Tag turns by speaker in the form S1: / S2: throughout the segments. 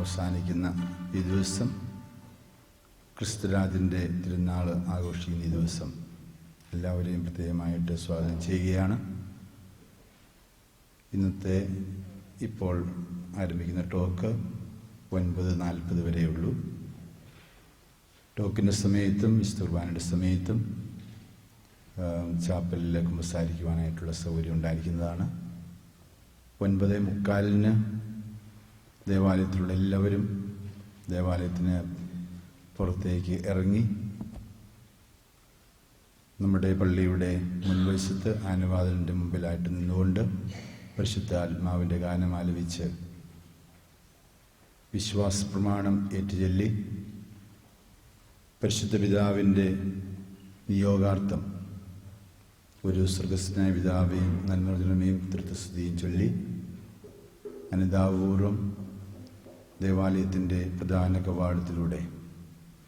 S1: അവസാനിക്കുന്ന ഈ ദിവസം, ക്രിസ്തുരാജൻ്റെ തിരുനാൾ ആഘോഷിക്കുന്ന ഈ ദിവസം എല്ലാവരെയും പ്രത്യേകമായിട്ട് സ്വാഗതം ചെയ്യുകയാണ്. ഇന്നത്തെ ഇപ്പോൾ ആരംഭിക്കുന്ന ടോക്ക് 9:40 വരെയുള്ളൂ. ടോക്കിൻ്റെ സമയത്തും വിശുദ്ധ കുർബാനയുടെ സമയത്തും ചാപ്പലിൽ കുമ്പസാരിക്കുവാനായിട്ടുള്ള സൗകര്യം ഉണ്ടായിരിക്കുന്നതാണ്. 9:45 ദേവാലയത്തിലുള്ള എല്ലാവരും ദേവാലയത്തിന് പുറത്തേക്ക് ഇറങ്ങി നമ്മുടെ പള്ളിയുടെ മുൻവശത്ത് ആനവാതിലിൻ്റെ മുമ്പിലായിട്ട് നിന്നുകൊണ്ട് പരിശുദ്ധ ആത്മാവിൻ്റെ ഗാനം ആലപിച്ച് വിശ്വാസ പ്രമാണം ഏറ്റുചൊല്ലി പരിശുദ്ധ പിതാവിൻ്റെ നിയോഗാർത്ഥം ഒരു സ്വർഗസ്നായ പിതാവേയും നന്മർജനമേയും തൃത്വസ്തുതിയും ചൊല്ലി അനുതാപൂർവം ദേവാലയത്തിൻ്റെ പ്രധാന കവാടത്തിലൂടെ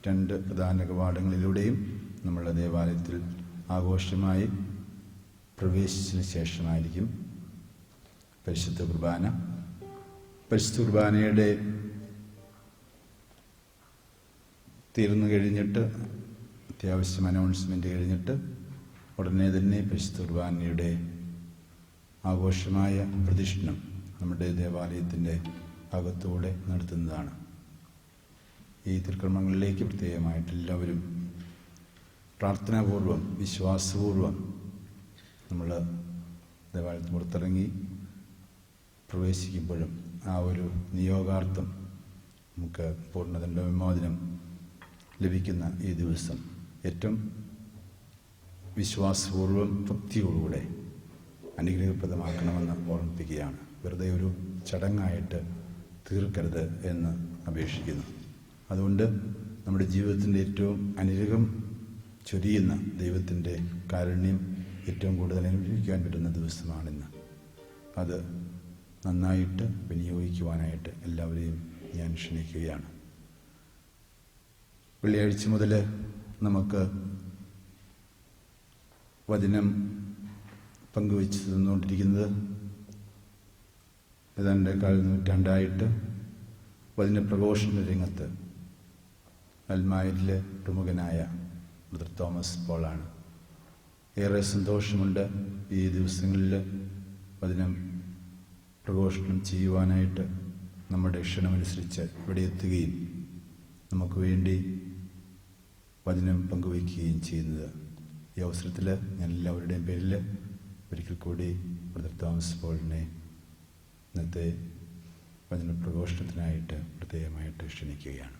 S1: 2 പ്രധാന കവാടങ്ങളിലൂടെയും നമ്മളുടെ ദേവാലയത്തിൽ ആഘോഷമായി പ്രവേശിച്ചതിന് ശേഷമായിരിക്കും പരിശുദ്ധ കുർബാന. പരിശുദ്ധ കുർബാനയുടെ തീർന്നു കഴിഞ്ഞിട്ട്, അത്യാവശ്യം അനൗൺസ്മെൻ്റ് കഴിഞ്ഞിട്ട് ഉടനെ തന്നെ പരിശുദ്ധ കുർബാനയുടെ ആഘോഷമായ പ്രദക്ഷിണം നമ്മുടെ ദേവാലയത്തിൻ്റെ അകത്തൂടെ നടത്തുന്നതാണ്. ഈ തിരുക്കർമ്മങ്ങളിലേക്ക് പ്രത്യേകമായിട്ട് എല്ലാവരും പ്രാർത്ഥനാപൂർവം വിശ്വാസപൂർവം നമ്മൾ ദേവാലയത്തിന് പുറത്തിറങ്ങി പ്രവേശിക്കുമ്പോഴും ആ ഒരു നിയോഗാർത്ഥം നമുക്ക് പൂർണ്ണതൻ്റെ വിമോചനം ലഭിക്കുന്ന ഈ ദിവസം ഏറ്റവും വിശ്വാസപൂർവം ഭക്തിയോടുകൂടെ അനുഗ്രഹപ്രദമാക്കണമെന്ന് ഓർമ്മിപ്പിക്കുകയാണ്. വെറുതെ ഒരു ചടങ്ങായിട്ട് തീർക്കരുത് എന്ന് അപേക്ഷിക്കുന്നു. അതുകൊണ്ട് നമ്മുടെ ജീവിതത്തിൻ്റെ ഏറ്റവും അനുഗ്രഹം ചൊരിയുന്ന ദൈവത്തിൻ്റെ കാരുണ്യം ഏറ്റവും കൂടുതൽ അനുഭവിക്കാൻ പറ്റുന്ന ദിവസമാണിന്ന്. അത് നന്നായിട്ട് വിനിയോഗിക്കുവാനായിട്ട് എല്ലാവരെയും ഞാൻ ക്ഷണിക്കുകയാണ്. വെള്ളിയാഴ്ച മുതൽ നമുക്ക് വചനം പങ്കുവെച്ച് തന്നുകൊണ്ടിരിക്കുന്നത് ഏതാണ്ട് 1/4 നൂറ്റാണ്ടായിട്ട് വചന പ്രഘോഷണ രംഗത്ത് അൽമായരിലെ പ്രമുഖനായ ബ്രദർ തോമസ് പോളാണ്. ഏറെ സന്തോഷമുണ്ട് ഈ ദിവസങ്ങളിൽ വചനം പ്രഘോഷണം ചെയ്യുവാനായിട്ട് നമ്മുടെ ക്ഷണമനുസരിച്ച് ഇവിടെ എത്തുകയും നമുക്ക് വേണ്ടി വചനം പങ്കുവയ്ക്കുകയും ചെയ്യുന്നത്. ഈ അവസരത്തിൽ ഞാൻ എല്ലാവരുടെയും പേരിൽ ഒരിക്കൽ കൂടി ബ്രദർ തോമസ് പോളിനെ ഇന്നത്തെ വചന പ്രഘോഷണത്തിനായിട്ട് പ്രത്യേകമായിട്ട് ക്ഷണിക്കുകയാണ്.